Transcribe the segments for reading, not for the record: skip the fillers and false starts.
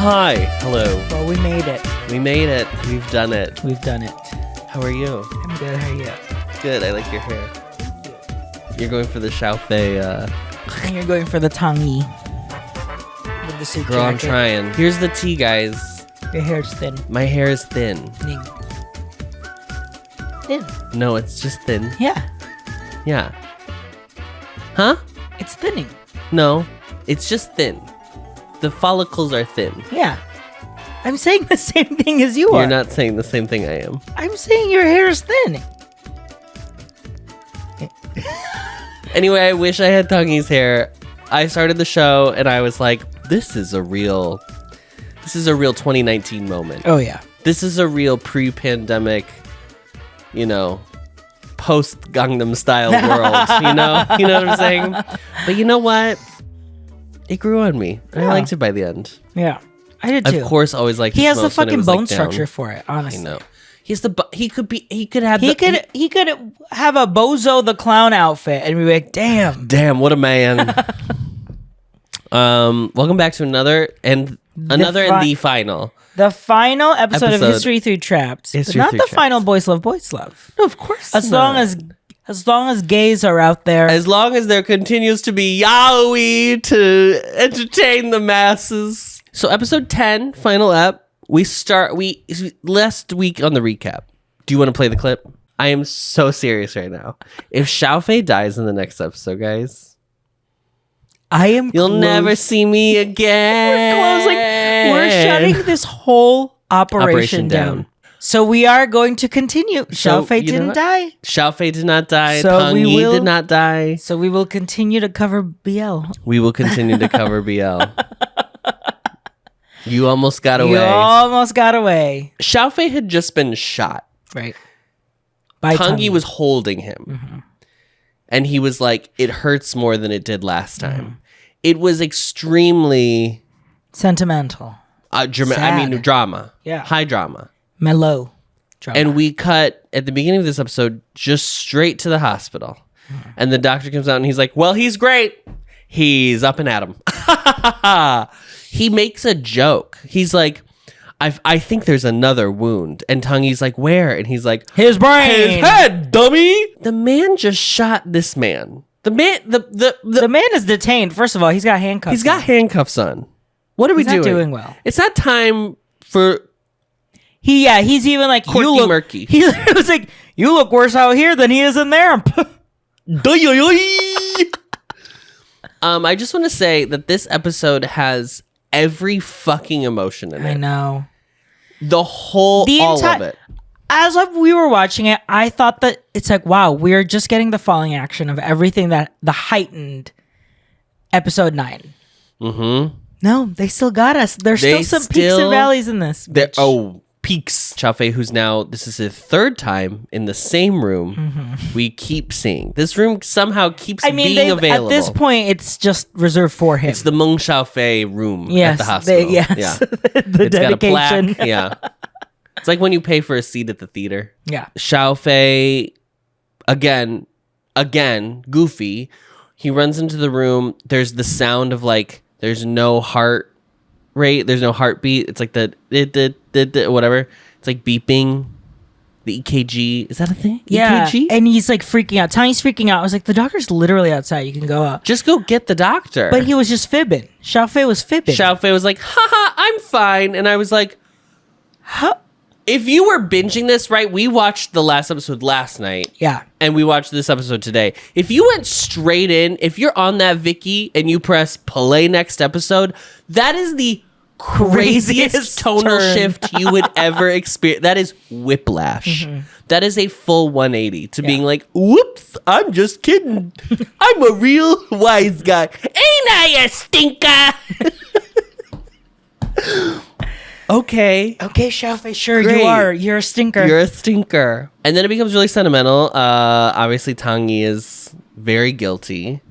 Hi. Hello. Well, we made it. We made it. We've done it. We've done it. How are you? I'm good. How are you? Good. I like your hair. You're going for the Xiaofei, And you're going for the tangi. With the suit Girl, I'm jacket. trying. Here's the tea, guys. Your hair's thin. My hair is thin. Thin. No, it's just thin. Yeah. Yeah. Huh? It's thinning. No, it's just thin. The follicles are thin. Yeah. I'm saying the same thing as you are. You're not saying the same thing I am. I'm saying your hair is thin. Anyway, I wish I had Tangi's hair. I started the show and I was like, this is a real 2019 moment. Oh, yeah. This is a real pre-pandemic, post Gangnam Style world, you know what I'm saying? But you know what? It grew on me. Yeah. I liked it by the end. Yeah. I did too. Of course, always liked it He has the most when it fucking was, bone down. structure for it, honestly. I know. He could have He could have a Bozo the Clown outfit and be like, damn, what a man. Welcome back to another and the final. The final episode of History Through Traps. But not the final Boys Love, Boys Love. No, of course As long as gays are out there. As long as there continues to be yaoi to entertain the masses. So episode 10, final ep. Last week on the recap. Do you want to play the clip? I am so serious right now. If Xiaofei dies in the next episode, guys, you'll never see me again. We're shutting this whole operation down. So we are going to continue. Xiaofei didn't die. Xiaofei did not die. So Tang Yi did not die. So we will continue to cover BL. We will continue to cover BL. You almost got away. Xiaofei had just been shot. Right. Tang Yi was holding him. Mm-hmm. And he was like, it hurts more than it did last time. Mm-hmm. It was extremely... sentimental. Drama. Yeah. High drama. Mellow drama. And we cut, at the beginning of this episode, just straight to the hospital. Mm-hmm. And the doctor comes out and he's like, well, he's great. He's up and at him. He makes a joke. He's like, I think there's another wound. And Tang Yi's like, where? And he's like, his brain. His head, dummy. The man just shot this man. The man is detained. First of all, he's got handcuffs. He's got handcuffs on. What are we doing? He's not doing well. It's not time for... He's even like, murky. He was like, you look worse out here than he is in there. I just want to say that this episode has every fucking emotion in it. I know. All of it. As we were watching it, I thought that it's like, wow, we're just getting the falling action of everything that the heightened episode 9. Mm-hmm. No, they still got us. There's still some peaks and valleys in this. Peaks. Xiaofei, who's now, this is his third time in the same room, we keep seeing. This room somehow keeps being available. At this point, it's just reserved for him. It's the Meng Xiaofei room at the hospital. Yes. The it's dedication. Got a plaque. Yeah. It's like when you pay for a seat at the theater. Yeah. Xiaofei, again, goofy. He runs into the room. There's the sound of like, there's no heart rate. There's no heartbeat. It's like the whatever. It's like beeping. The EKG. Is that a thing? Yeah. EKG? And he's like freaking out. Tiny's freaking out. I was like, the doctor's literally outside. You can go out. Just go get the doctor. But he was just fibbing. Xiaofei was fibbing. Xiaofei was like, haha, I'm fine. And I was like, how? If you were binging this, right? We watched the last episode last night. Yeah. And we watched this episode today. If you went straight in, if you're on that Viki and you press play next episode, that is the craziest tonal shift you would ever experience. That is whiplash. Mm-hmm. That is a full 180 to being like, whoops, I'm just kidding. I'm a real wise guy. Ain't I a stinker? Okay, Xiaofei, sure, great. you are. You're a stinker. You're a stinker. And then it becomes really sentimental. Obviously, Tang Yi is very guilty.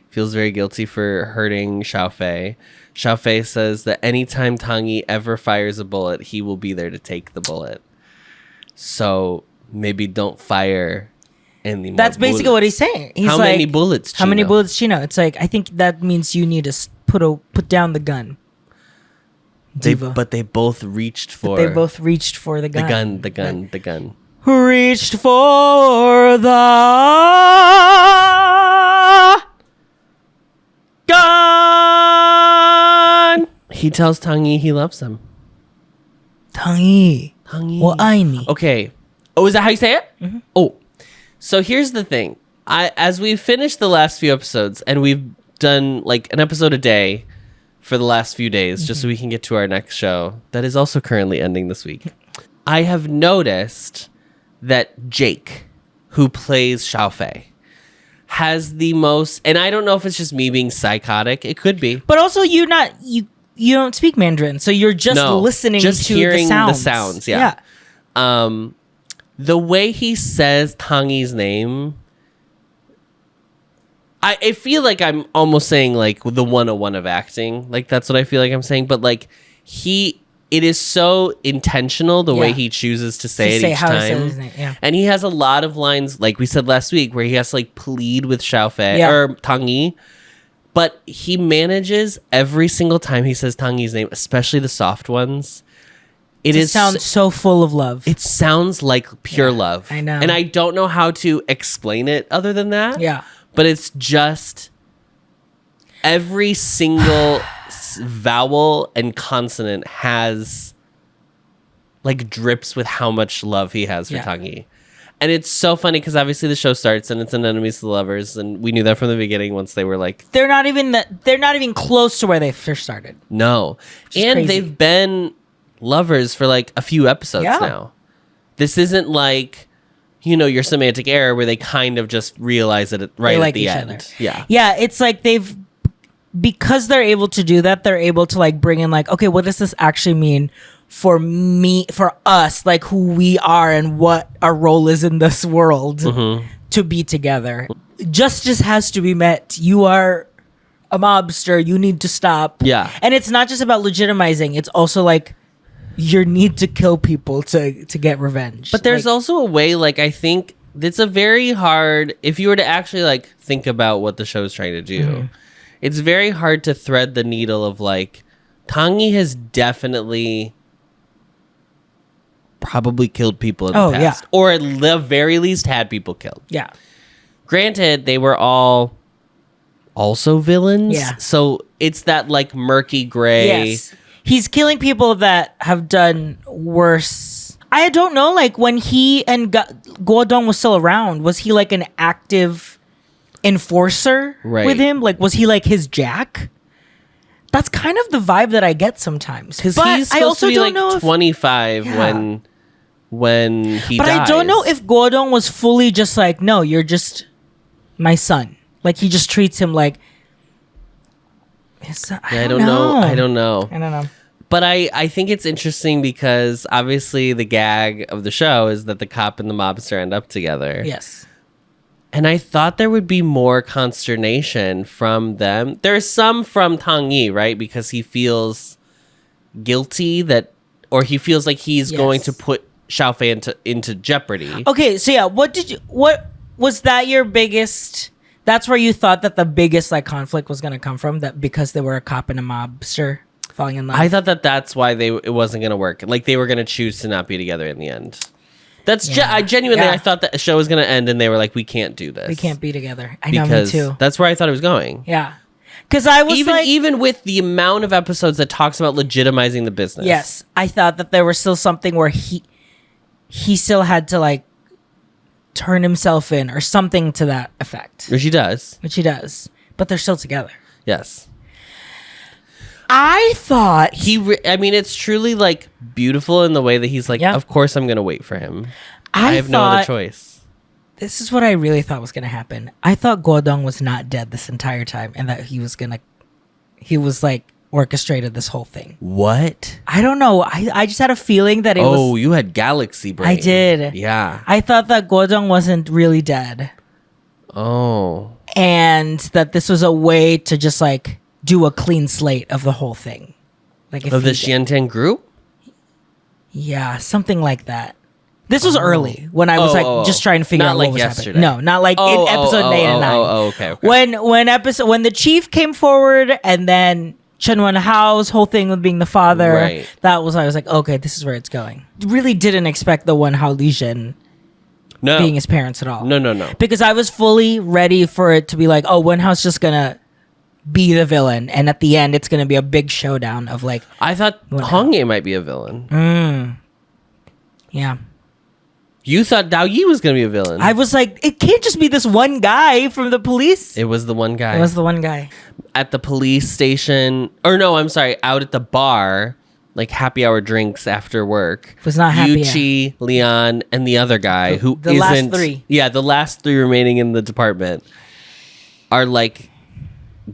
Feels very guilty for hurting Xiaofei. Xiaofei says that anytime Tang Yi ever fires a bullet, he will be there to take the bullet. So maybe don't fire any more. That's basically bullets. what he's saying. He's How like, many bullets, Chino? How many bullets, Chino? It's like, I think that means you need to put down the gun. diva. But they both reached for. They both reached for the gun. The gun. Reached for the gun. He tells Tangi he loves him. Tangi. Okay. Oh, is that how you say it? Mm-hmm. Oh, so here's the thing. As we've finished the last few episodes, and we've done like an episode a day for the last few days, just so we can get to our next show that is also currently ending this week. I have noticed that Jake, who plays Xiaofei, has the most, and I don't know if it's just me being psychotic. It could be, but also you don't speak Mandarin, so you're just listening just to hearing the sounds. Yeah. The way he says Tangi's name, I feel like I'm almost saying like the 101 of acting. Like that's what I feel like I'm saying. But like it is so intentional the way he chooses to say it each time. And he has a lot of lines, like we said last week, where he has to like plead with Xiaofei or Tangi. But he manages every single time he says Tangi's name, especially the soft ones. It sounds so full of love. It sounds like pure love. I know. And I don't know how to explain it other than that. Yeah. But it's just every single vowel and consonant has like drips with how much love he has for Tangi. And it's so funny because obviously the show starts and it's an enemies to lovers, and we knew that from the beginning once they were like they're not even close to where they first started. No. And crazy. They've been lovers for like a few episodes now. This isn't like, your semantic error where they kind of just realize it right at the end. Other. Yeah. Yeah, it's like because they're able to do that, they're able to like bring in like, okay, what does this actually mean for us, like who we are and what our role is in this world to be together. Justice has to be met. You are a mobster. You need to stop. Yeah. And it's not just about legitimizing. It's also like your need to kill people to get revenge. But there's also a way, like, I think it's a very hard, if you were to actually like think about what the show is trying to do, it's very hard to thread the needle of like, Tangi has definitely probably killed people in the past. Yeah. Or at the very least had people killed. Yeah. Granted, they were all also villains. Yeah. So it's that like murky gray. Yes. He's killing people that have done worse. I don't know, like when he and Guodong was still around, was he like an active enforcer with him? Like, was he like his Jack? That's kind of the vibe that I get sometimes. Because he's supposed to be like 25 when he dies. But I don't know if Guodong was fully just like, no, you're just my son. Like, he just treats him like... I don't know. But I think it's interesting because obviously the gag of the show is that the cop and the mobster end up together. Yes. And I thought there would be more consternation from them. There's some from Tangi, right? Because he feels guilty or he feels like he's going to put Xiaofei into jeopardy. Okay, so yeah, what was that your biggest... That's where you thought that the biggest like conflict was going to come from, that because they were a cop and a mobster falling in love? I thought that's why it wasn't going to work. Like they were going to choose to not be together in the end. I genuinely I thought that the show was going to end and they were like, we can't do this. We can't be together. I know, me too. That's where I thought it was going. Yeah. Because I was even with the amount of episodes that talks about legitimizing the business. Yes. I thought that there was still something where he still had to like turn himself in or something to that effect. Which he does. But they're still together. Yes. I thought it's truly like beautiful in the way that he's like, of course I'm going to wait for him. I have no other choice. This is what I really thought was going to happen. I thought Guodong was not dead this entire time and that he was like orchestrated this whole thing. What? I don't know. I just had a feeling that it was... Oh, you had galaxy brain. I did. Yeah. I thought that Guodong wasn't really dead. Oh. And that this was a way to just like do a clean slate of the whole thing. Like of the Xiantian group? Yeah, something like that. This was early when I was just trying to figure out what was happening. No, not like in episode 8 and 9. Okay. When the chief came forward and then Chen Wen Hao's whole thing with being the father. Right. That was, I was like, okay, this is where it's going. Really didn't expect the Wen Hao Li Zhen No. being his parents at all. No. Because I was fully ready for it to be like, oh, Wen Hao's just gonna be the villain, and at the end it's gonna be a big showdown of like, I thought Hong Ye might be a villain. yeah. You thought Dao Yi was going to be a villain. I was like, it can't just be this one guy from the police. It was the one guy. It was the one guy. At the police station, or no, I'm sorry, out at the bar, like happy hour drinks after work. Was not happy Yuchi, Leon, and the other guy who the isn't. last three. Yeah, the last three remaining in the department are like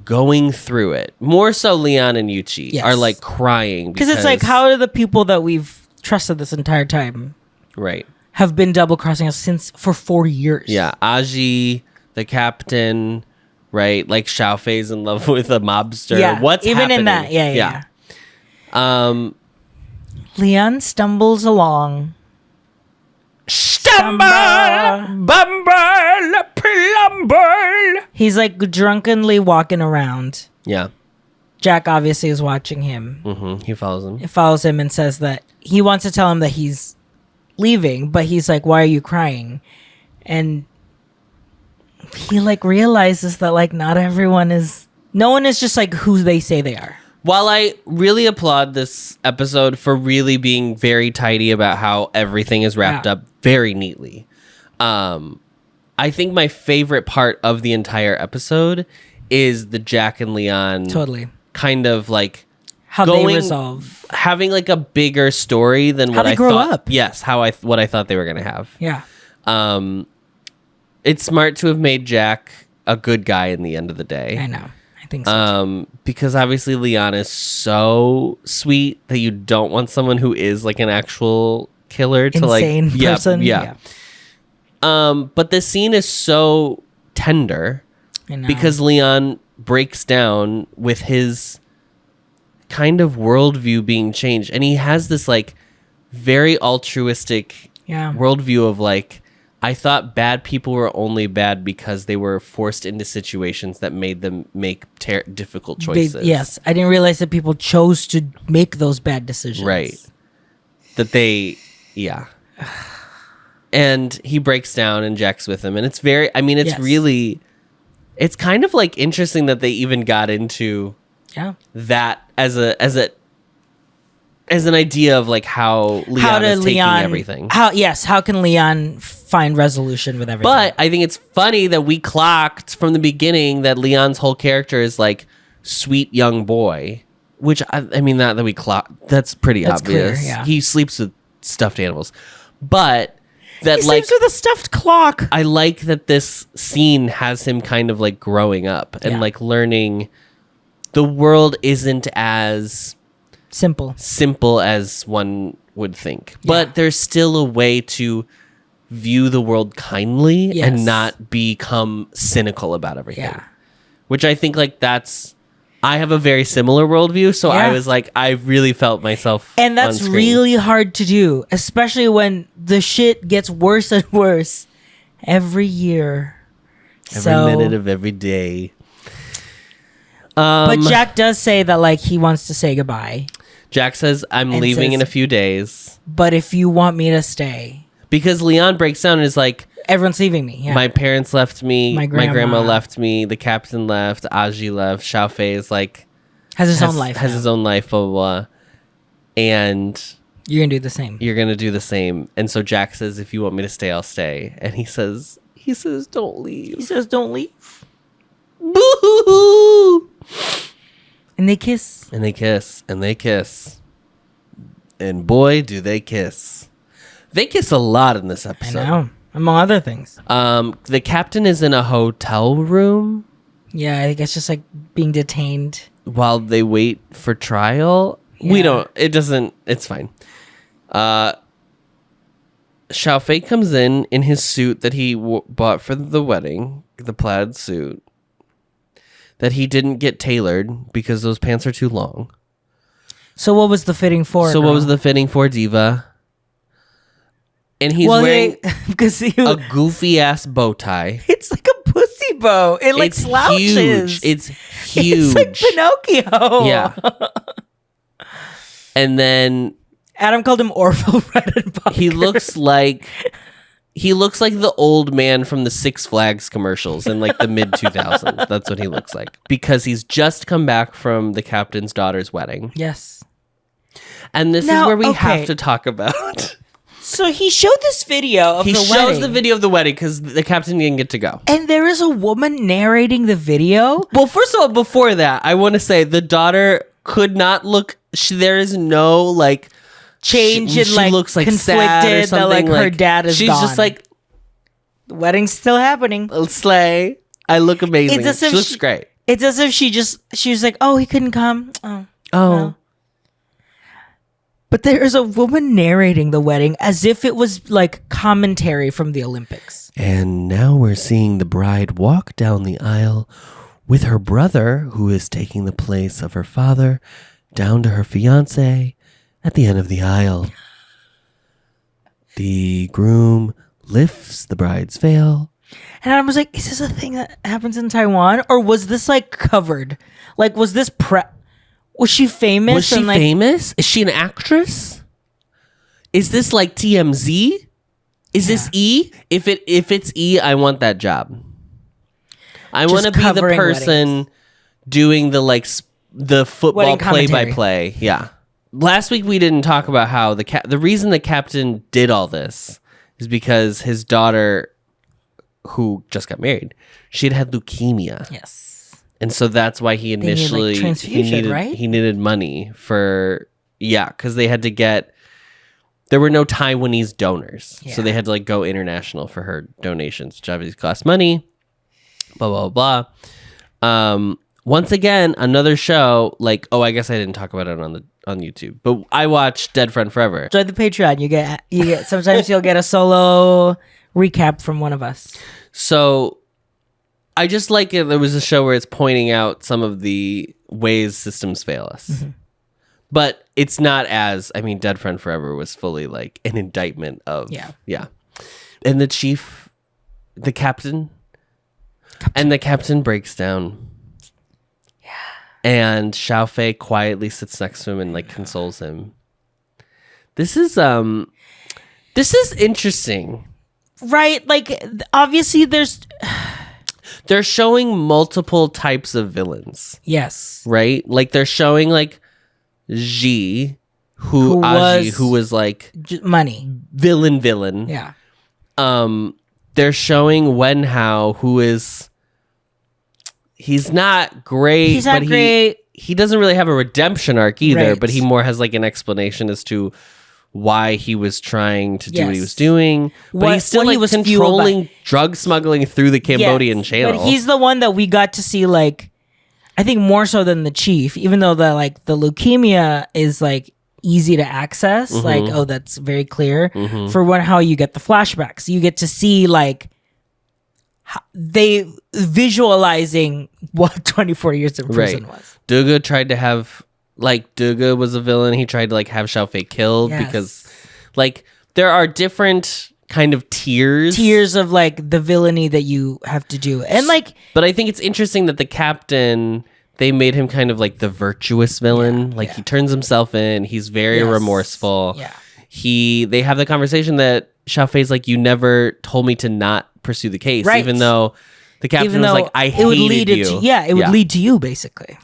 going through it. More so, Leon and Yuchi Yes. are like crying Because it's like, how are the people that we've trusted this entire time right. have been double crossing us for 4 years? Yeah, Aji, the captain, right? Like Xiao Fei's in love with a mobster. Yeah, What's even happening? in that, yeah. Leon stumbles along. Bumble, plumble. He's like drunkenly walking around. Yeah. Jack obviously is watching him. He follows him. It follows him and says that he wants to tell him that he's leaving, but he's like, why are you crying? And he like realizes that like no one is just like who they say they are. While I really applaud this episode for really being very tidy about how everything is wrapped up very neatly, I think my favorite part of the entire episode is the Jack and Leon Totally. kind of like How they resolve. having like a bigger story than How what they I grow thought. up. Yes, what I thought they were gonna have. Yeah. It's smart to have made Jack a good guy in the end of the day. I know. I think so. Because obviously Leon is so sweet that you don't want someone who is like an actual killer to Insane like person. Yeah. But this scene is so tender I know. because Leon breaks down with his kind of worldview being changed, and he has this like very altruistic worldview of like, I thought bad people were only bad because they were forced into situations that made them make difficult choices. Yes, I didn't realize that people chose to make those bad decisions. Right. That they, yeah. And he breaks down and Jack's with him. And it's very, I mean, it's really, it's kind of like interesting that they even got into that as an idea of like how Leon is taking everything. How can Leon find resolution with everything? But I think it's funny that we clocked from the beginning that Leon's whole character is like sweet young boy, which I mean, not that we clocked. That's pretty obvious. Clear, yeah. He sleeps with stuffed animals, but that he like sleeps with a stuffed clock. I like that this scene has him kind of like growing up and like learning the world isn't as simple as one would think, but there's still a way to view the world kindly and not become cynical about everything. Which I think like I have a very similar worldview, so I was like, I really felt myself, and that's on screen. really hard to do, especially when the shit gets worse and worse every year, every minute of every day. But Jack does say that like he wants to say goodbye. Jack says, I'm leaving in a few days. But if you want me to stay. Because Leon breaks down and is like, everyone's leaving me. Yeah. My parents left me. My grandma left me. The captain left. Aji left. Xiao Fei is like... Has his own life. Has his own life, blah, blah, blah. And... You're going to do the same. You're going to do the same. And so Jack says, if you want me to stay, I'll stay. And he says, don't leave. He says, don't leave. Boo-hoo-hoo! And they kiss. And they kiss. And they kiss. And boy, do they kiss. They kiss a lot in this episode. I know. Among other things. The captain is in a hotel room. Yeah, I think it's just like being detained. While they wait for trial. Yeah. It's fine. Xiao Fei comes in his suit that he bought for the wedding. The plaid suit. That he didn't get tailored because those pants are too long. So what was the fitting for? So what was the fitting for, Diva? And he's wearing because a goofy ass bow tie. It's like a pussy boat. It like slouches. It's huge. It's like Pinocchio. Yeah. And then Adam called him Orville Redenbacher. he looks like the old man from the Six Flags commercials in like the mid 2000s. That's what he looks like, because he's just come back from the captain's daughter's wedding. Yes. And this is where we have to talk about. So he showed this video of the wedding. He shows the video of the wedding because the captain didn't get to go. And there is a woman narrating the video. Well, first of all, before that, I want to say the daughter could not look. There is no like change in she like looks like conflicted sad or something. that like her dad is she's gone. just like, the wedding's still happening. Slay. I look amazing. It's as if she looks great. It's as if she was like, oh, he couldn't come. Oh. Well. But there is a woman narrating the wedding as if it was like commentary from the Olympics. And now we're seeing the bride walk down the aisle with her brother, who is taking the place of her father, down to her fiancé at the end of the aisle. The groom lifts the bride's veil. And I was like, is this a thing that happens in Taiwan? Or was this like covered? Like, was this was she famous? Was she famous? Is she an actress? Is this like TMZ? Is this E? If it's E, I want that job. I want to be the person doing the football play-by-play. Yeah. Last week we didn't talk about how the reason the captain did all this is because his daughter, who just got married, she had leukemia. Yes. And so that's why he initially he needed money for because they had to there were no Taiwanese donors. Yeah. So they had to like go international for her donations, which obviously cost money. Blah blah blah. Once again, another show like I guess I didn't talk about it on YouTube, but I watched Dead Friend Forever. Join the Patreon. You get sometimes you'll get a solo recap from one of us. So I just like it. There was a show where it's pointing out some of the ways systems fail us. Mm-hmm. But it's not Dead Friend Forever was fully like an indictment of yeah. And the captain breaks down. Yeah. And Xiao Fei quietly sits next to him and like consoles him. This is interesting. Right? Like obviously they're showing multiple types of villains. Yes. Right? Like they're showing like Ji, who was like money. Villain. Yeah. They're showing Wen Hao, who is he's not great. He doesn't really have a redemption arc either, right. But he more has like an explanation as to why he was trying to do what he was doing. But he's still like controlling drug smuggling through the Cambodian channel. But he's the one that we got to see, like, I think more so than the chief, even though the leukemia is like easy to access. Mm-hmm. Like, that's very clear. Mm-hmm. For how you get the flashbacks. You get to see like they visualizing what 24 years in prison was. Duga tried to have Duga was a villain. He tried to have Xiao Fei killed because there are different kind of tiers of the villainy that you have to do. And but I think it's interesting that the captain, they made him kind of the virtuous villain. He turns himself in. He's very remorseful. Yeah. They have the conversation that Xiao Fei's you never told me to not pursue the case, right. Even though the captain was I hated you. It would lead to you basically.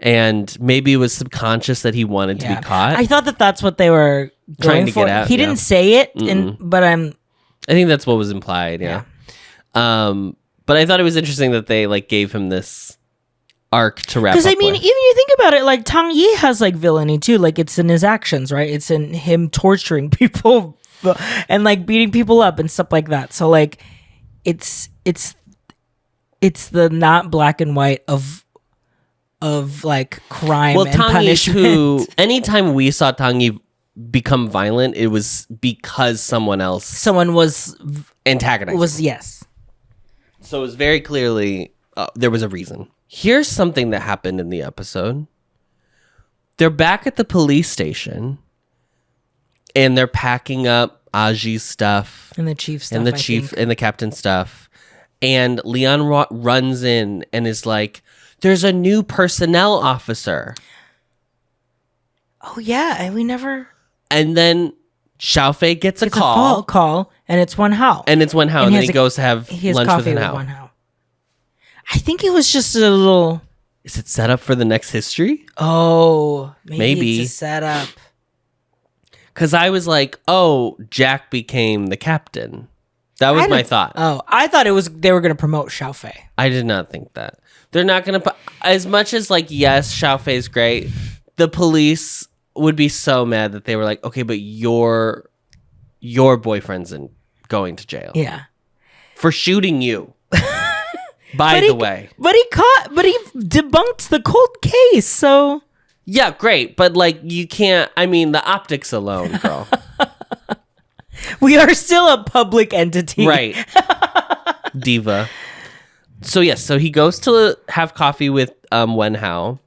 And maybe it was subconscious that he wanted to be caught. I thought that's what they were trying to get at. He didn't say it, but I think that's what was implied. Yeah. But I thought it was interesting that they gave him this arc to wrap up. Because even you think about it, Tang Yi has villainy too. It's in his actions, right? It's in him torturing people and beating people up and stuff like that. So it's the not black and white of crime and punishment. Anytime we saw Tang Yi become violent, it was because someone was antagonizing. Yes. So it was very clearly there was a reason. Here's something that happened in the episode. They're back at the police station and they're packing up Aji's stuff and the chief's stuff and the captain's stuff. And Leon runs in and is like, there's a new personnel officer. Oh, yeah. And we never... And then Xiaofei gets a call, and it's Wen Hao. And it's Wen Hao, and then he goes to have lunch with Wen Hao. I think it was just a little... Is it set up for the next history? Oh, maybe it's a setup. Because I was like, oh, Jack became the captain. That was my thought. Oh, I thought they were going to promote Xiaofei. I did not think that. They're not going to put... As much as, like, yes, Xiaofei's great, the police would be so mad that they were like, okay, but your boyfriend's going to jail. Yeah. For shooting you. By the way. But he debunked the cold case, so... Yeah, great. But, like, you can't... I mean, the optics alone, girl. We are still a public entity. Right. Diva. So, yes. So, he goes to have coffee with Wen Hao.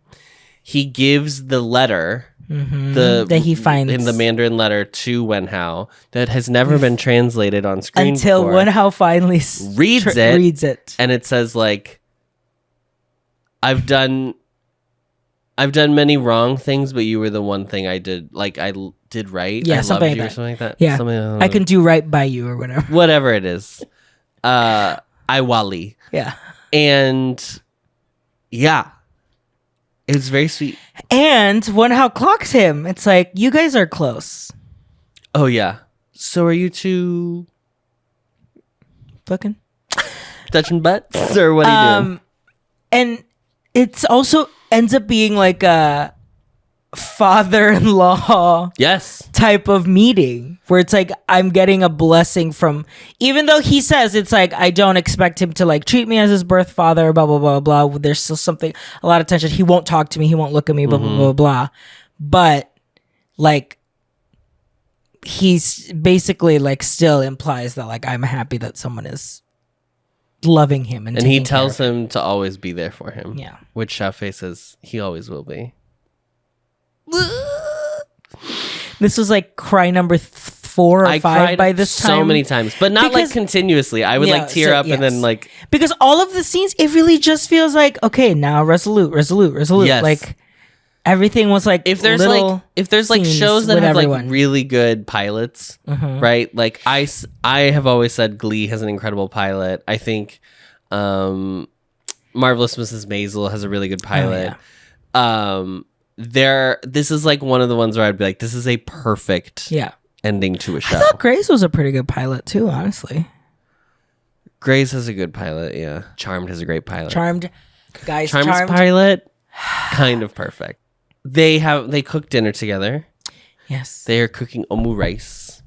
He gives the letter... that he finds in the Mandarin letter to Wen Hao that has never been translated on screen until before. Wen Hao finally reads it, and it says like, I've done many wrong things, but you were the one thing I did did right. Yeah, I something loved like you that. or something like that. Yeah, something I can do right by you or whatever. Whatever it is. I wali. Yeah, and yeah. It's very sweet. And Wen Hao clocks him. It's like, you guys are close. Oh, yeah. So are you two... fucking? Touching butts? Or what are you doing? And it's also ends up being like a father-in-law type of meeting where it's like I'm getting a blessing from, even though he says it's like I don't expect him to like treat me as his birth father, blah blah blah blah. There's still something, a lot of tension. He won't talk to me, he won't look at me, blah blah blah blah. But like he's basically like still implies that like I'm happy that someone is loving him and he tells him to always be there for him. Yeah, which Xiaofei says he always will be. This was like cry number 4 or 5 by this time. So many times, but not like continuously. I would like tear up and then like, because all of the scenes, it really just feels like, okay, now resolute. Yes. Like everything was like, if there's like shows that have like really good pilots, right? Like I have always said Glee has an incredible pilot. I think Marvelous Mrs. Maisel has a really good pilot. Oh, yeah. This is like one of the ones where I'd be like, this is a perfect ending to a show. I thought Grey's was a pretty good pilot too, honestly. Grey's has a good pilot, yeah. Charmed has a great pilot. Charmed pilot, kind of perfect. They cook dinner together. Yes. They are cooking omu rice,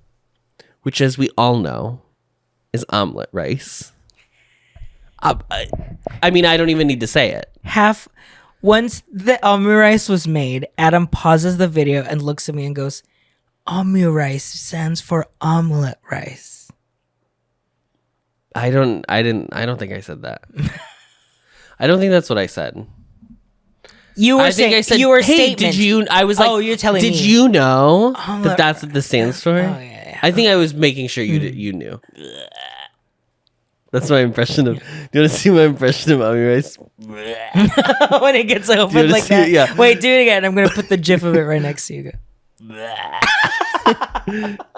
which, as we all know, is omelet rice. I mean, I don't even need to say it. Once the omurice was made, Adam pauses the video and looks at me and goes, "Omurice stands for omelet rice." I don't think I said that. I don't think that's what I said. You were saying, I said, your hey, statement. Did you? I was like, oh, you're telling me. Did you know that that's what this stands for? Oh, yeah. I think I was making sure you knew. That's my impression of. Do you want to see my impression of omurice? When it gets open like that. Yeah. Wait, do it again. I'm gonna put the gif of it right next to you.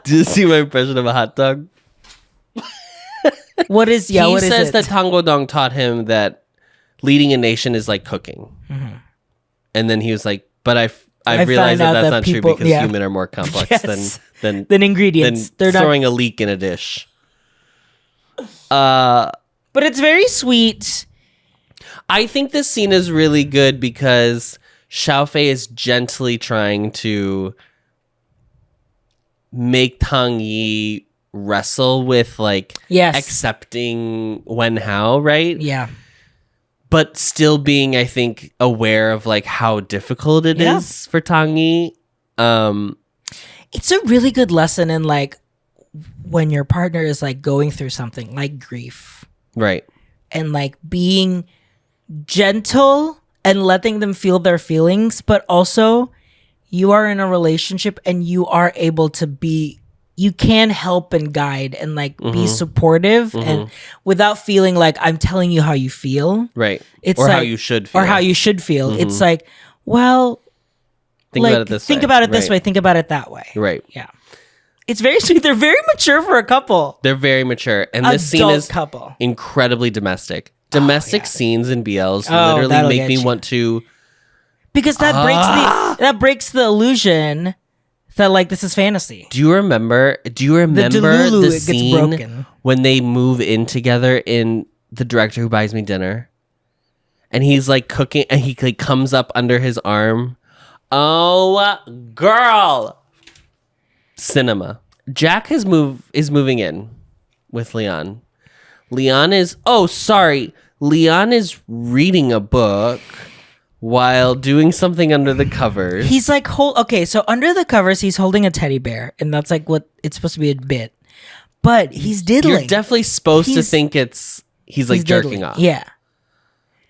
Do you see my impression of a hot dog? What is? Yeah. What is it? He says that Tango Dong taught him that leading a nation is like cooking, and then he was like, "But I've realized that that's not true because humans are more complex than ingredients. They're throwing a leek in a dish." But it's very sweet. I think this scene is really good because Xiaofei is gently trying to make Tang Yi wrestle with like accepting Wen Hao, right? Yeah. But still being, I think, aware of like how difficult it is for Tang Yi. It's a really good lesson in like when your partner is like going through something like grief. Right. And like being gentle and letting them feel their feelings, but also you are in a relationship and you are able to be you can help and guide and like be supportive and without feeling like I'm telling you how you feel. Right. It's or like, how you should feel. Or how you should feel. It's like, well, think about it this way. Think about it this way. Think about it that way. Right. Yeah. It's very sweet. They're very mature for a couple. They're very mature. And this scene is couple. incredibly domestic. Domestic scenes in BLs that'll literally make me get you. want to... Because that breaks the illusion that like this is fantasy. Do you remember the Delulu, it gets scene broken. when they move in together in The Director Who Buys Me Dinner? And he's like cooking and he like comes up under his arm. Oh, girl. Cinema. Jack is moving in with Leon. Leon is reading a book while doing something under the covers. He's like, so under the covers, he's holding a teddy bear, and that's like what it's supposed to be a bit. But he's diddling. You're definitely supposed to think he's like jerking diddling. off. Yeah.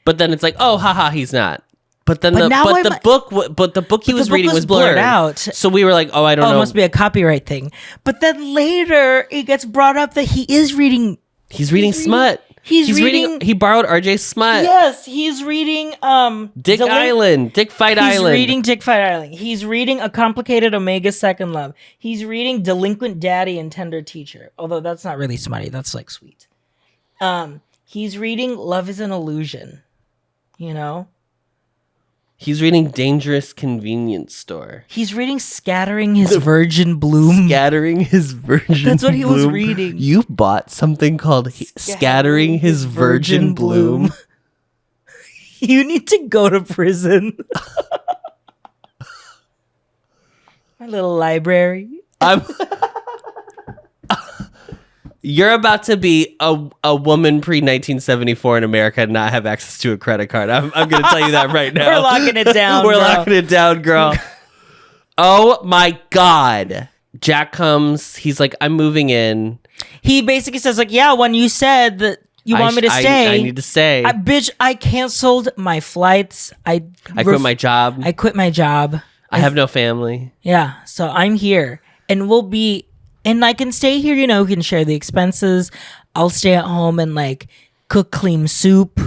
But then it's like, oh, haha, he's not. But then But the book he was reading was blurred out. So we were like, oh, I don't know. It must be a copyright thing. But then later, it gets brought up that he is reading. He's reading smut. He's reading. He borrowed RJ's smut. Yes, he's reading. Dick Fight Island. He's reading Dick Fight Island. He's reading A Complicated Omega Second Love. He's reading Delinquent Daddy and Tender Teacher. Although that's not really smutty. That's like sweet. He's reading Love Is an Illusion. You know. He's reading Dangerous Convenience Store. He's reading Scattering His Virgin Bloom. Scattering His Virgin That's what he was Bloom. reading. You bought something called Scattering His Virgin Bloom. You need to go to prison. My little library. You're about to be a woman pre-1974 in America and not have access to a credit card. I'm going to tell you that right now. We're locking it down, We're locking it down, girl. Oh, my God. Jack comes. He's like, I'm moving in. He basically says, like, yeah, when you said that you want me to stay. I need to stay. I canceled my flights. I quit my job. I quit my job. I have no family. Yeah, so I'm here. And we'll be... And I can stay here, you know, we can share the expenses. I'll stay at home and like cook clean soup.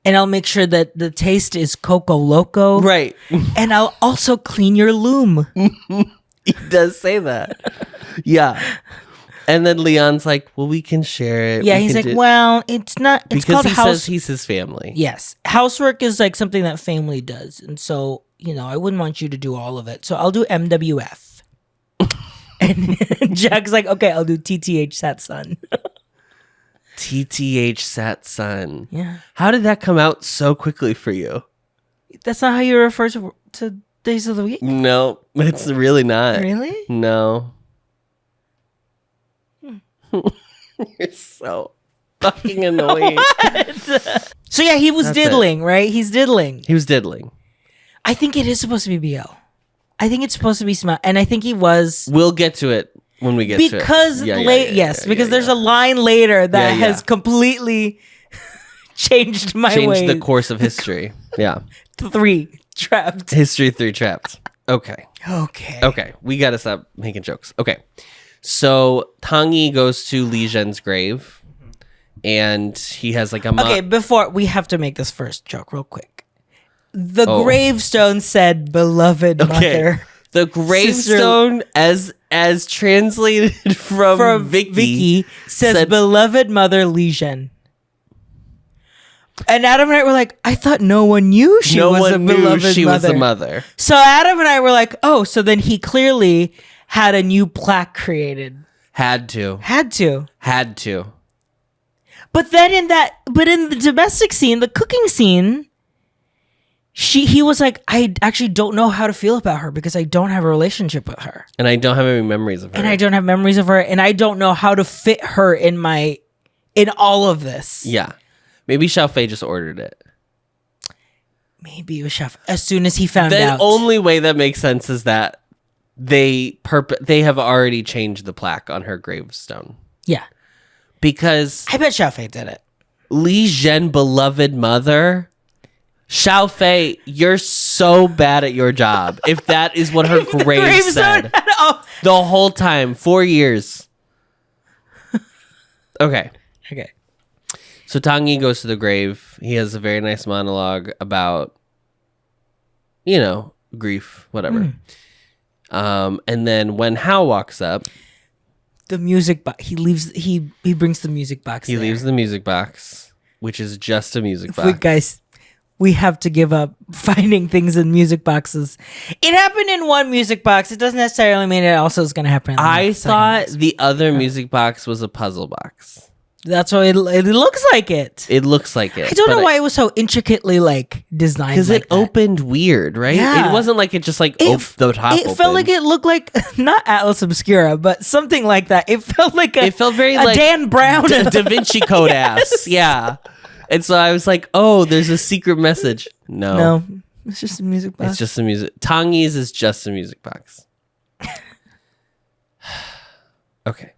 And I'll make sure that the taste is Coco Loco. Right. And I'll also clean your loom. He does say that. Yeah. And then Leon's like, well, we can share it. Yeah, he's like, well, it's not. It's because called he says he's his family. Yes. Housework is like something that family does. And so, you know, I wouldn't want you to do all of it. So I'll do MWF. And Jack's like, okay, I'll do TTH Sat Sun. TTH Sat Sun. Yeah. How did that come out so quickly for you? That's not how you refer to days of the week? No, it's really not. Really? No. You're so fucking annoying. So yeah, he was That's diddling, right? He's diddling. He was diddling. I think it is supposed to be BL. I think it's supposed to be smart, and I think he was. We'll get to it when we get to it. Because there's a line later that has completely changed my changed the course of history. Yeah. 3 trapped. History 3 trapped. Okay. Okay. We gotta stop making jokes. Okay. So Tangi goes to Li Zhen's grave, and he has like a. Okay, before we have to make this first joke real quick. The gravestone said, "Beloved mother." The gravestone, as translated from Vicky, says, "Beloved mother Li Zhen." And Adam and I were like, "I thought no one knew she was a mother." So Adam and I were like, "Oh, so then he clearly had a new plaque created." Had to. But then in the domestic scene, the cooking scene. He was like, I actually don't know how to feel about her because I don't have a relationship with her. And I don't have any memories of her. And I don't know how to fit her in all of this. Yeah. Maybe Xiaofei just ordered it. Maybe it was Chef. As soon as he found out. The only way that makes sense is that they have already changed the plaque on her gravestone. Yeah. Because I bet Xiaofei did it. Li Zhen, beloved mother... Xiao Fei, you're so bad at your job. If that is what her grave said the whole time, 4 years. Okay. So Tang Yi goes to the grave. He has a very nice monologue about, grief, whatever. And then when Hao walks up, the music box. He leaves. He brings the music box. He leaves the music box, which is just a music box. Wait, guys, we have to give up finding things in music boxes. It happened in one music box. It doesn't necessarily mean it also is going to happen in the I thought box. the other music box was a puzzle box. That's what it looks like. It looks like it. I don't know why it was so intricately designed. Because like it opened weird, right? Yeah. It wasn't like it just the top. It felt like it looked like not Atlas Obscura, but something like that. It felt like it felt very a like Dan Brown Da Vinci Code ass. Yeah. And so I was like, oh, there's a secret message. No, it's just a music box. It's just a music. Tang Yi's is just a music box. Okay.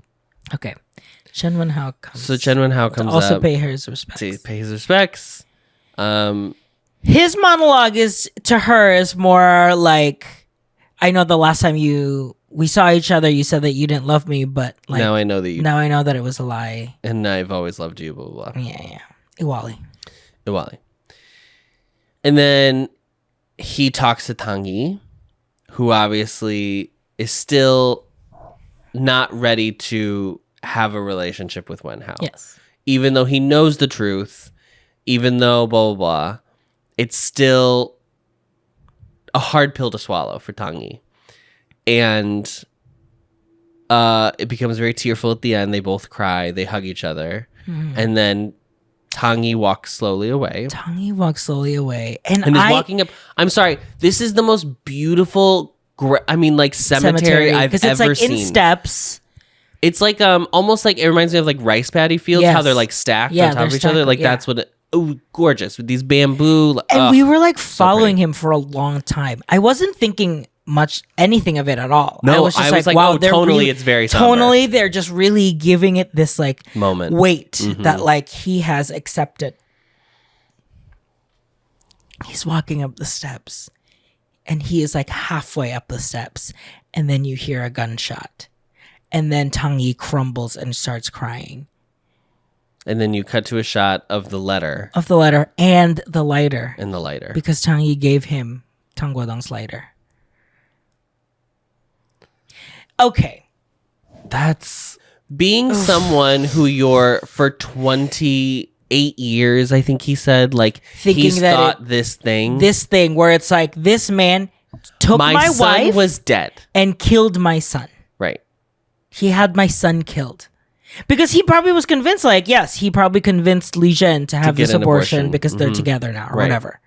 Chen Wenhao comes. So Chen Wenhao comes also up pay his respects. to pay his respects. His monologue to her is more like, I know the last time we saw each other, you said that you didn't love me, but now I know that now I know that it was a lie. And I've always loved you, blah, blah, blah. Yeah. Iwali. And then he talks to Tang Yi, who obviously is still not ready to have a relationship with Wen Hao. Yes. Even though he knows the truth, even though blah, blah, blah, it's still a hard pill to swallow for Tang Yi. And it becomes very tearful at the end. They both cry. They hug each other. And then Tang Yi walks slowly away. And is walking up. I'm sorry. This is the most beautiful, cemetery I've ever seen. In steps. It's like almost like it reminds me of like rice paddy fields, how they're like stacked on top of each other. Like that's what gorgeous with these bamboo. And we were following him for a long time. I wasn't thinking anything of it at all. No, I was just wow, oh, tonally it's very somber. Tonally they're just really giving it this moment weight that he has accepted. He's walking up the steps and he is halfway up the steps and then you hear a gunshot. And then Tang Yi crumbles and starts crying. And then you cut to a shot of the letter. And the lighter. Because Tang Yi gave him Tang Guodong's lighter. Okay. That's being someone who you're for 28 years, I think he said, he's thought this thing where it's this man took my wife. My son was dead. And killed my son. Right. He had my son killed. Because he probably was convinced, he probably convinced Li Zhen to have this abortion because they're together now or whatever.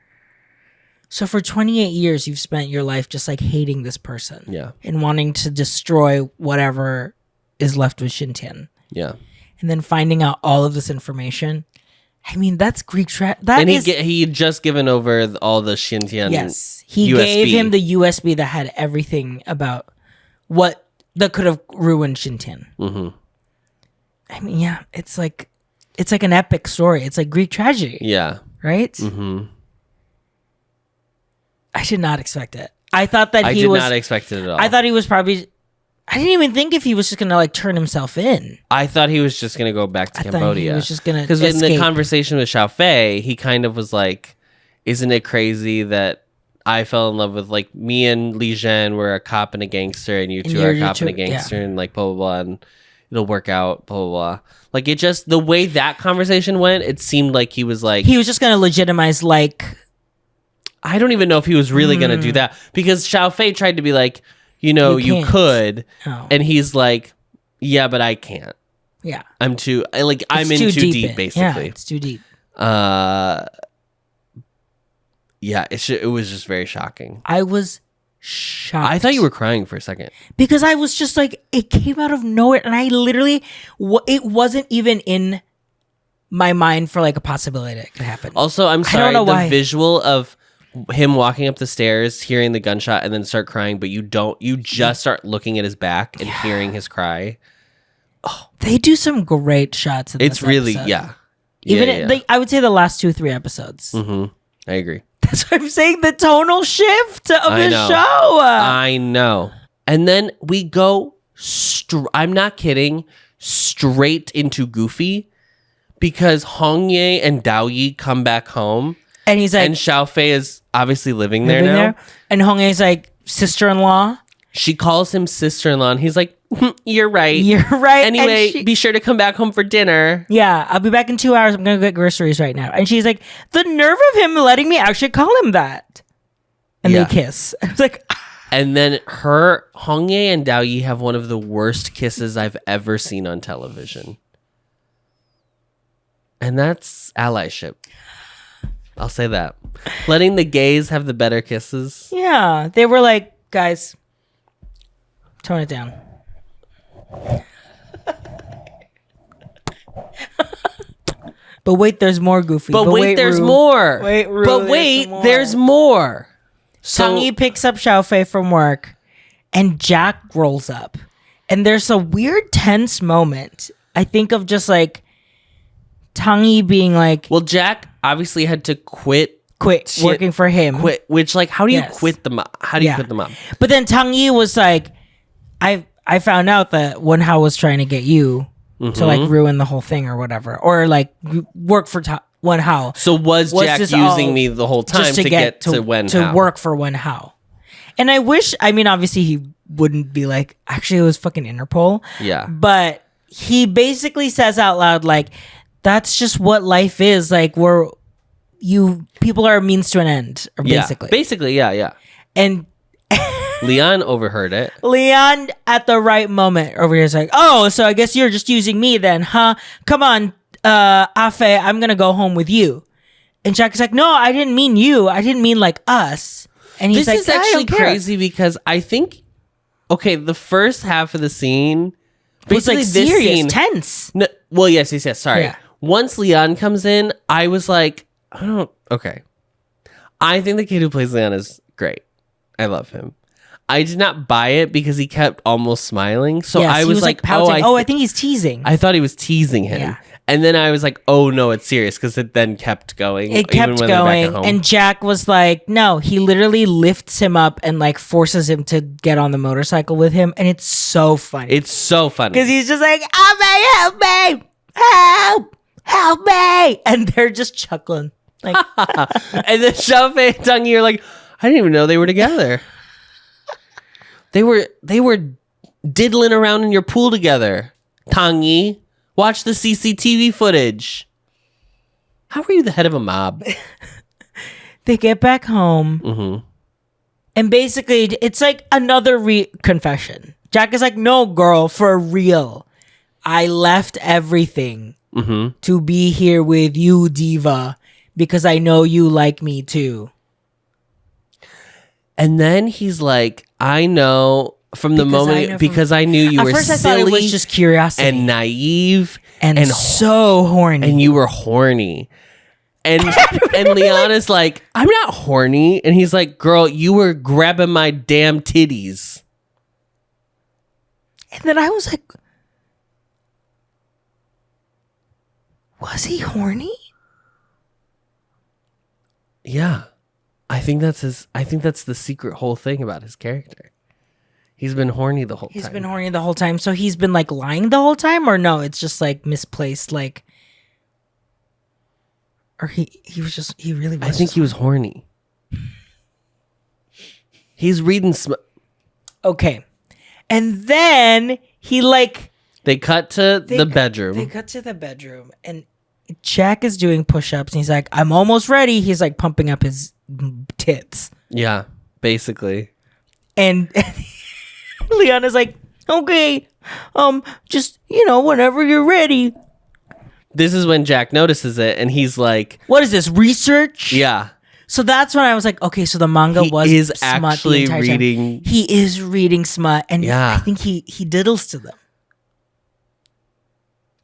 So for 28 years, you've spent your life just hating this person. Yeah. And wanting to destroy whatever is left with Xintian. Yeah. And then finding out all of this information. I mean, that's Greek he had just given over all the Xintian. Yes. He USB. gave him the USB that had everything about that could have ruined Xintian. Mm-hmm. I mean, yeah, it's like an epic story. It's like Greek tragedy. Yeah. Right? Mm-hmm. I did not expect it. I thought that I did not expect it at all. I thought he was probably... I didn't even think if he was just going to turn himself in. I thought he was just going to go back to Cambodia. He was just going to Because in the conversation with Xiao Fei, he kind of was like, isn't it crazy that I fell in love with me and Li Zhen were a cop and a gangster and you two are a cop and a gangster and blah, blah, blah. And it'll work out, blah, blah, blah. It just, the way that conversation went, it seemed like he was he was just going to legitimize I don't even know if he was really going to do that because Xiao Fei tried to be you could. Oh. And he's yeah, but I can't. Yeah. I'm in too deep, basically. Yeah, it's too deep. Yeah, it was just very shocking. I was shocked. I thought you were crying for a second. Because I was just it came out of nowhere. And I literally, it wasn't even in my mind for a possibility that could happen. Also, I'm sorry, the visual of him walking up the stairs, hearing the gunshot, and then start crying, but you just start looking at his back and hearing his cry. Oh, they do some great shots in this episode. Yeah. I would say the last 2-3 episodes. Mm-hmm. I agree. That's what I'm saying. The tonal shift of I the know. show. I know. And then we go, I'm not kidding, straight into Goofy because Hong Ye and Dao Yi come back home. And he's like, and Xiao Fei is obviously living there now. And Hong Ye's like, sister-in-law. She calls him sister-in-law, and he's like, you're right. You're right. Anyway, be sure to come back home for dinner. Yeah, I'll be back in 2 hours. I'm going to get groceries right now. And she's like, the nerve of him letting me actually call him that. And they kiss. I was like... And then Hong Ye and Dao Yi have one of the worst kisses I've ever seen on television. And that's allyship. I'll say that. Letting the gays have the better kisses. Yeah. They were like, guys, tone it down. But wait, there's more, Goofy. But wait, there's more. Wait, Rue, but wait, there's more. Tang Yi picks up Xiao Fei from work, and Jack rolls up. And there's a weird tense moment. I think of just like Tang Yi being like... Well, Jack obviously had to quit working for him. Which, like, how do you quit the mob? How do you quit the mob? But then Tang Yi was like, I found out that Wen Hao was trying to get you to like ruin the whole thing or whatever. Or like work for Wen Hao. So was Jack using me the whole time to get to Wen Hao? To work for Wen Hao. And I wish, I mean, obviously he wouldn't be like, actually it was fucking Interpol. Yeah. But he basically says out loud, like, that's just what life is. Like, people are a means to an end, or basically. Yeah. Basically, yeah. And Leon overheard it. Leon, at the right moment, over here is like, oh, so I guess you're just using me then, huh? Come on, Afe, I'm going to go home with you. And Jack is like, no, I didn't mean you. I didn't mean like us. And he's this like, is actually crazy because I think, okay, the first half of the scene, was like this serious, scene, tense. No, well, yes, sorry. Yeah. Once Leon comes in, I was like, okay. I think the kid who plays Leon is great. I love him. I did not buy it because he kept almost smiling. So yes, I was like, pouting. I think he's teasing. I thought he was teasing him. Yeah. And then I was like, oh no, it's serious because it then kept going. It kept going. And Jack was like, no, he literally lifts him up and like forces him to get on the motorcycle with him. And it's so funny. It's so funny. Because he's just like, help me, help me. And they're just chuckling. Like, and then Xiao Fei and Tang Yi are like, I didn't even know they were together. They were diddling around in your pool together. Tang Yi, watch the CCTV footage. How are you the head of a mob? They get back home. And basically, it's like another confession. Jack is like, no, girl, for real. I left everything to be here with you, Diva, because I know you like me too. And then he's like, I know from the moment because I knew you were silly. At first I thought it was just curiosity. And naive. And so horny. And you were horny. And and Leon is like, I'm not horny. And he's like, girl, you were grabbing my damn titties. And then I was like, was he horny? Yeah. I think that's the secret whole thing about his character. He's been horny the whole time. He's been horny the whole time. So he's been like lying the whole time, or no, it's just like misplaced, like, or he really was. I think he was horny. He's reading okay. And then he like they cut to the bedroom. They cut to the bedroom and Jack is doing push-ups and he's like, I'm almost ready. He's like pumping up his tits. Yeah, basically. And Leon is like, okay, just, whenever you're ready. This is when Jack notices it and he's like, what is this, research? Yeah. So that's when I was like, okay, so the manga was smut actually the entire reading. Time. He is reading smut, and yeah. I think he diddles to them.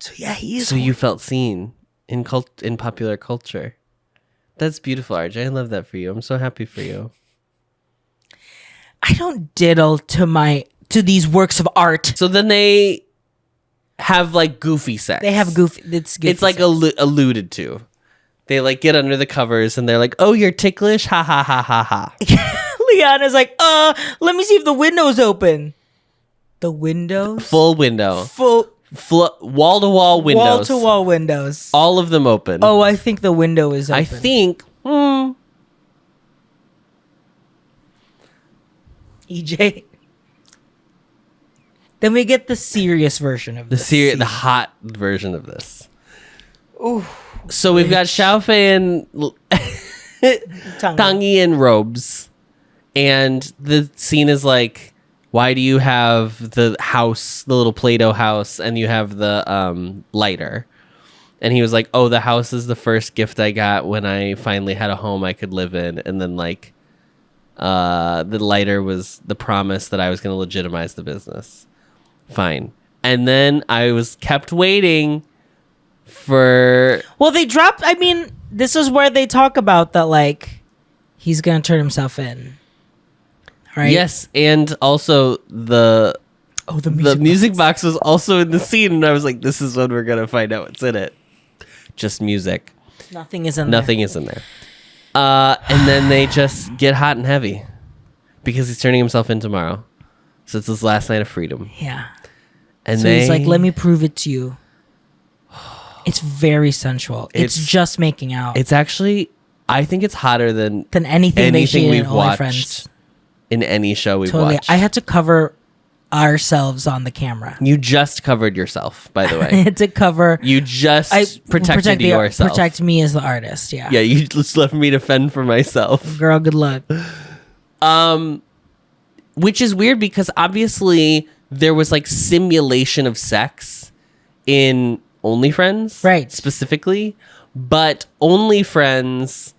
So yeah, he is. So you felt seen in popular culture. That's beautiful, RJ. I love that for you. I'm so happy for you. I don't diddle to these works of art. So then they have like goofy sex. They have goofy. It's like sex. alluded to. they like get under the covers and they're like, "Oh, you're ticklish, ha ha ha ha ha." Liana's like, let me see if the window's open. The windows? Full window, Full wall to wall windows, wall to wall windows. all of them open. Oh, I think the window is open. I think. EJ. Then we get the serious version of this. The hot version of this. Ooh. So we've got Xiaofei and Tangi in robes, and the scene is like, why do you have the house, the little Play-Doh house, and you have the lighter? And he was like, oh, the house is the first gift I got when I finally had a home I could live in, and then like the lighter was the promise that I was going to legitimize the business. Fine. And then I was kept waiting for... Well, they dropped... I mean, this is where they talk about that, like, he's going to turn himself in. Right? Yes, and also the music box was also in the scene, and I was like, this is when we're going to find out what's in it. Just music. Nothing is in there. And then they just get hot and heavy because he's turning himself in tomorrow. So it's his last night of freedom. Yeah. And so he's like, let me prove it to you. It's very sensual. It's just making out. It's actually, I think it's hotter than anything we've watched Friends. In any show we've watched. I had to cover ourselves on the camera. You just covered yourself, by the way. I had to cover. You just protected yourself. Protect me as the artist, yeah. Yeah, you just left me to fend for myself. Girl, good luck. Which is weird because obviously there was like simulation of sex in OnlyFriends, right? Specifically, but OnlyFriends,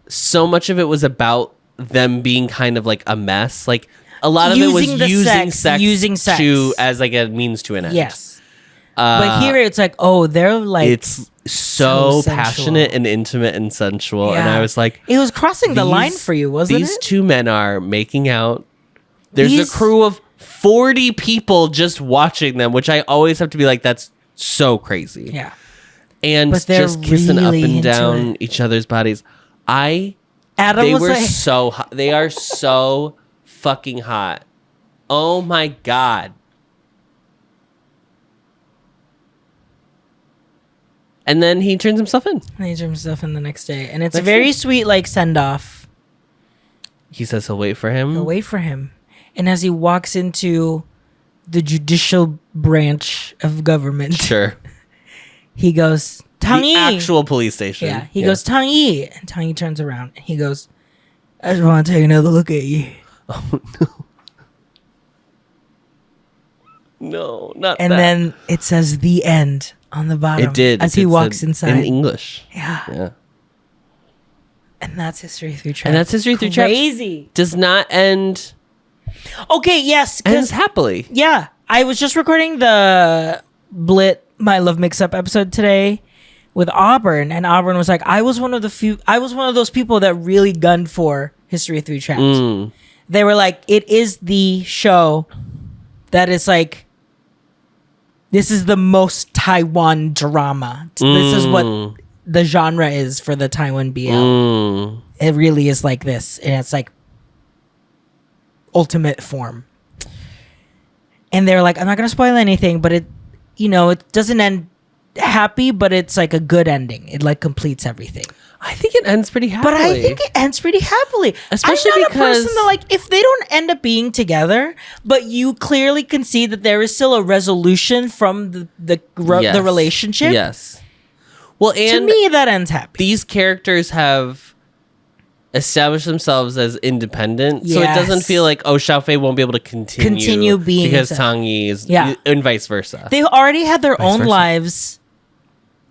so much of it was about them being kind of like a mess. Like a lot of it was using sex to as like a means to an end. Yes, but here it's like, oh, they're like it's so passionate and intimate and sensual, and I was like, it was crossing the line for you, wasn't it? These two men are making out. There's a crew of 40 people just watching them, which I always have to be like, that's so crazy. Yeah. And just kissing really up and down each other's bodies. They were so hot. They are so fucking hot. Oh my God. And then he turns himself in. And he turns himself in the next day. And it's a very sweet, like, send-off. He says he'll wait for him. He'll wait for him. And as he walks into the judicial branch of government. Sure. He goes, Tang Yi. The actual police station. Yeah. He goes, Tang Yi. And Tang Yi turns around. And he goes, I just want to take another look at you. Oh, no. No, not and that. And then it says the end on the bottom. It did. As he walks inside. In English. Yeah. And that's History Through Traps. And that's History Through Traps. Crazy. Does not end... Okay, yes. Ends happily. Yeah. I was just recording the Blit My Love Mix-Up episode today with Auburn, and Auburn was like, I was one of those people that really gunned for History Through Traps. They were like, it is the show that is like, this is the most Taiwan drama. This is what the genre is for the Taiwan BL. It really is like this, and it's like ultimate form. And they're like, I'm not gonna spoil anything, but it doesn't end happy, but it's like a good ending. It like completes everything. I think it ends pretty happily. But I think it ends pretty happily. Especially I'm not because... a person that, like, if they don't end up being together, but you clearly can see that there is still a resolution from the relationship. Yes. Well, and to me, that ends happy. These characters have established themselves as independent, so it doesn't feel like, oh, Xiaofei won't be able to continue being because Tang Yi is, and vice versa. They already had their own lives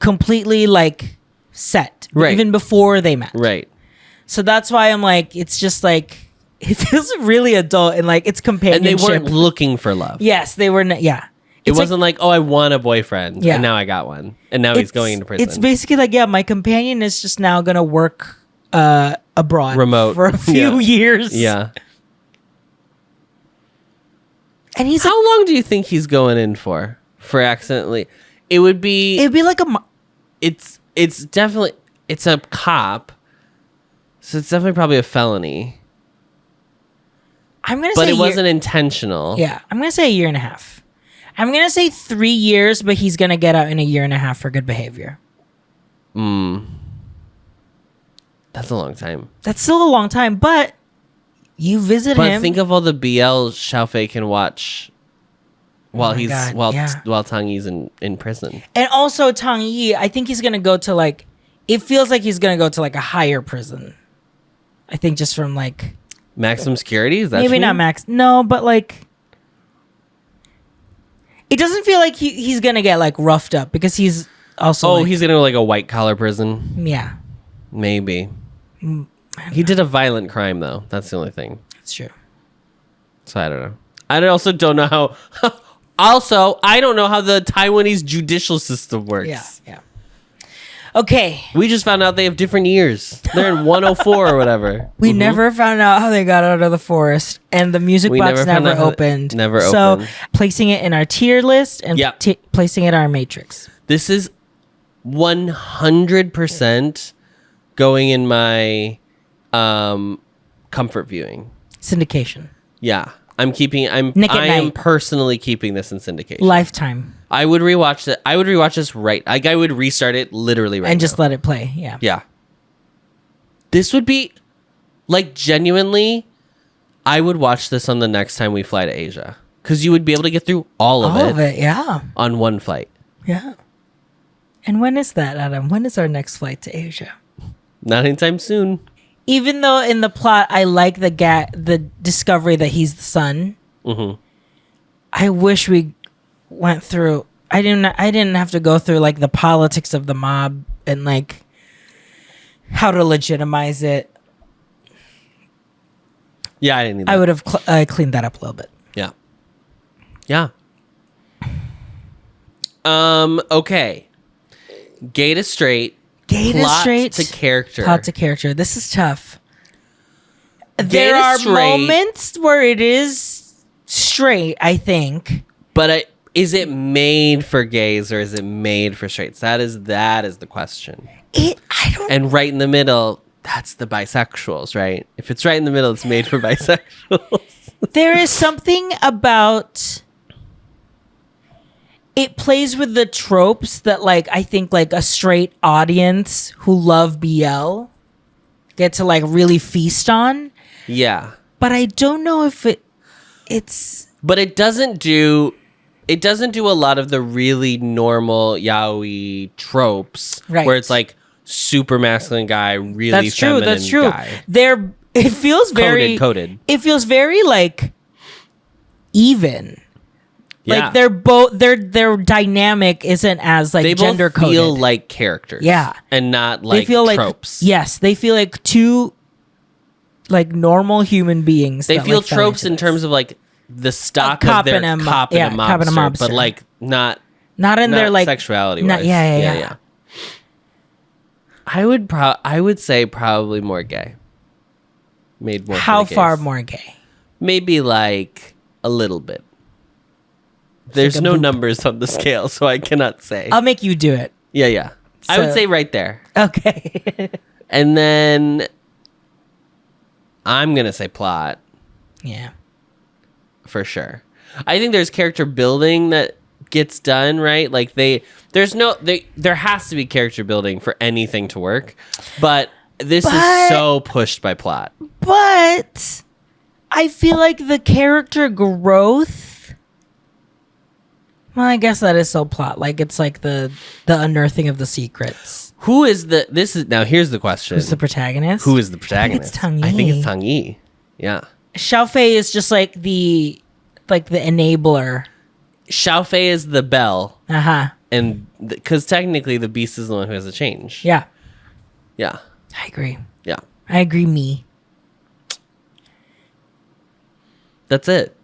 completely like set, even before they met. Right. So that's why I'm like, it's just like, it feels really adult and like it's companionship. And they weren't looking for love. Yes, they were. It wasn't like, oh, I want a boyfriend, and now I got one, and now he's going into prison. It's basically like, my companion is just now gonna work abroad, remote, for a few years. Yeah. And he's how long do you think he's going in for accidentally? It'd be like a. It's definitely. it's a cop, so it's definitely probably a felony. I'm gonna But say it wasn't intentional. Yeah, I'm gonna say a year and a half. I'm gonna say 3 years, but he's gonna get out in a year and a half for good behavior. That's a long time. That's still a long time, but you visit But him. think of all the BL Xiaofei can watch while while Tang Yi's in prison. And also Tang Yi, I think he's gonna go to like. It feels like he's gonna go to like a higher prison. I think just from like Maximum security? Is that maybe not max. No, but like it doesn't feel like he's gonna get like roughed up because he's also. Oh, he's gonna go like a white collar prison. Yeah, maybe. He did a violent crime though. That's the only thing. that's true. So I don't know. I also don't know how. Also, I don't know how the Taiwanese judicial system works. Yeah. Okay. We just found out they have different years. They're in 104 or whatever. We never found out how they got out of the forest, and the music box never opened. Never so, opened. placing it in our tier list and Yep. placing it in our matrix. This is 100% going in my comfort viewing. Syndication. Yeah. I Nick at am Night. personally keeping this in syndication. Lifetime. I would rewatch it. I would rewatch this I would restart it literally right And now. just let it play. Yeah. Yeah. This would be like genuinely I would watch this on the next time we fly to Asia cuz you would be able to get through all of it yeah. on one flight. Yeah. And when is that, Adam? When is our next flight to Asia? Not anytime soon. Even though in the plot I like the discovery that he's the son. Mhm. I wish we went through. I didn't have to go through like the politics of the mob and like how to legitimize it. Yeah, I didn't need that. I would have cleaned that up a little bit. Yeah. Yeah. Okay. Gay to straight. Gay to Plot straight to character. Plot to character. This is tough. Gay There to are straight. moments where it is straight, I think. But is it made for gays or is it made for straights? That is the question. I don't. And right in the middle, that's the bisexuals, right? If it's right in the middle, it's made for bisexuals. There is something about it plays with the tropes that like I think like a straight audience who love BL get to like really feast on. Yeah. But I don't know if it's But it doesn't do a lot of the really normal yaoi tropes Right. where it's like super masculine guy, really that's true. feminine That's true. guy. It feels very Coded. It feels very like even. Yeah. Like they're both their dynamic isn't as like they gender both feel coded. like characters. Yeah. And not like They feel like tropes. yes, they feel like two like normal human beings. They that, feel like, fell tropes into in this. terms of like the stock A cop of their and a mo- cop yeah, and a cop and a mobster, but mobster. like not not in their like sexuality not- wise. yeah. I would say probably more gay. Made more. how for the far gays. more gay? Maybe like a little bit. There's like a no boop. numbers on the scale, so I cannot say. I'll make you do it. Yeah. I would So- say right there. Okay. And then I'm going to say plot yeah. for sure. I think there's character building that gets done, right? Like there has to be character building for anything to work. But this is so pushed by plot. But I feel like the character growth. Well, I guess that is so plot. Like it's like the unearthing of the secrets. Here's the question. Who's the protagonist? Who is the protagonist? I think it's Tang Yi. Yeah. Xiaofei is just like the enabler. Xiaofei is the bell. Uh-huh. And because technically the beast is the one who has a change. Yeah. Yeah. I agree. Yeah. I agree me. That's it.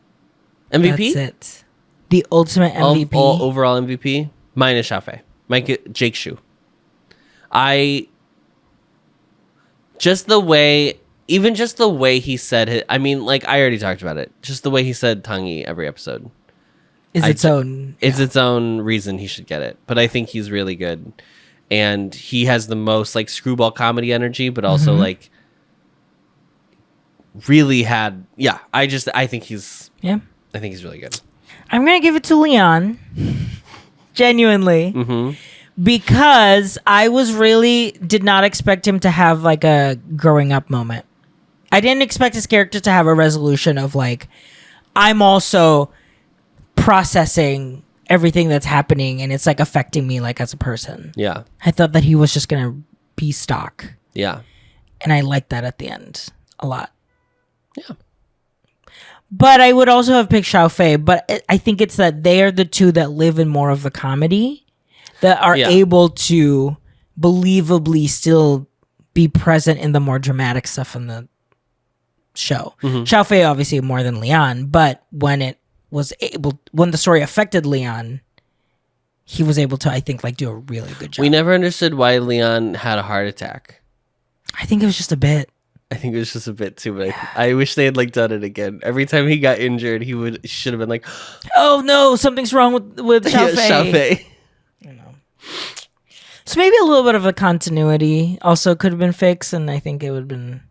MVP? That's it. The ultimate MVP. All overall MVP? Mine is Xiaofei. Jake Shu. Just the way he said it. I mean, like, I already talked about it. Just the way he said Tang Yi every episode. is its own. It's its own reason he should get it. But I think he's really good. and he has the most like screwball comedy energy, but also like really had. Yeah, I think he's really good. I'm gonna give it to Leon, genuinely, because I did not expect him to have like a growing up moment. I didn't expect his character to have a resolution of like, I'm also processing everything that's happening and it's like affecting me like as a person. Yeah. I thought that he was just gonna be stock. Yeah. And I liked that at the end a lot. Yeah. But I would also have picked Xiao Fei, but I think it's that they are the two that live in more of the comedy, that are able to believably still be present in the more dramatic stuff in the show. Xiao Fei obviously more than Leon, but when the story affected Leon, he was able to, I think, like do a really good job. We never understood why Leon had a heart attack. I think it was just a bit. I think it was just a bit too much. I wish they had like done it again. Every time he got injured, he should have been like, "Oh no, something's wrong with Xiao Fei." Xiao Fei. You know. So maybe a little bit of a continuity also could have been fixed, and I think it would have been.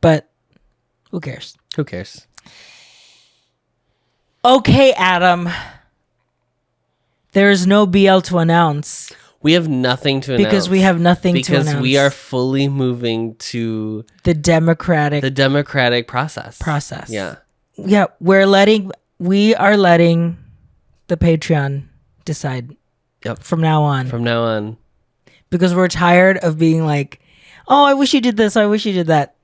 But who cares? Who cares? Okay, Adam. There is no BL to announce. We have nothing to announce. Because we have nothing to announce. Because we are fully moving to the democratic process. Yeah. Yeah, we are letting the Patreon decide. Yep. From now on. Because we're tired of being like, "Oh, I wish you did this. I wish you did that."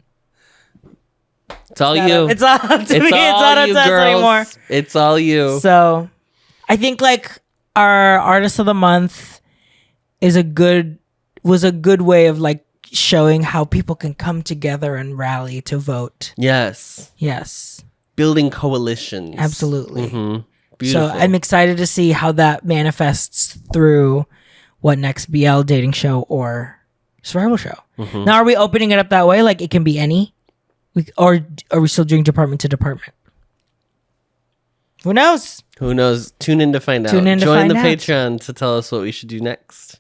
It's all you. It's all up to me. It's not up to us anymore. It's all you. So, I think like our Artist of the Month was a good way of like showing how people can come together and rally to vote. Yes. Building coalitions. Absolutely. Beautiful. So I'm excited to see how that manifests through what next BL dating show or survival show. Now, are we opening it up that way? Like it can be any? Or are we still doing department to department? Who knows? Tune in to find out. Join the Patreon to tell us what we should do next.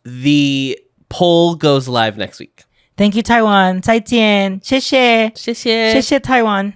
The poll goes live next week. Thank you, Taiwan. 再见. 谢谢. 谢谢. 谢谢, Taiwan.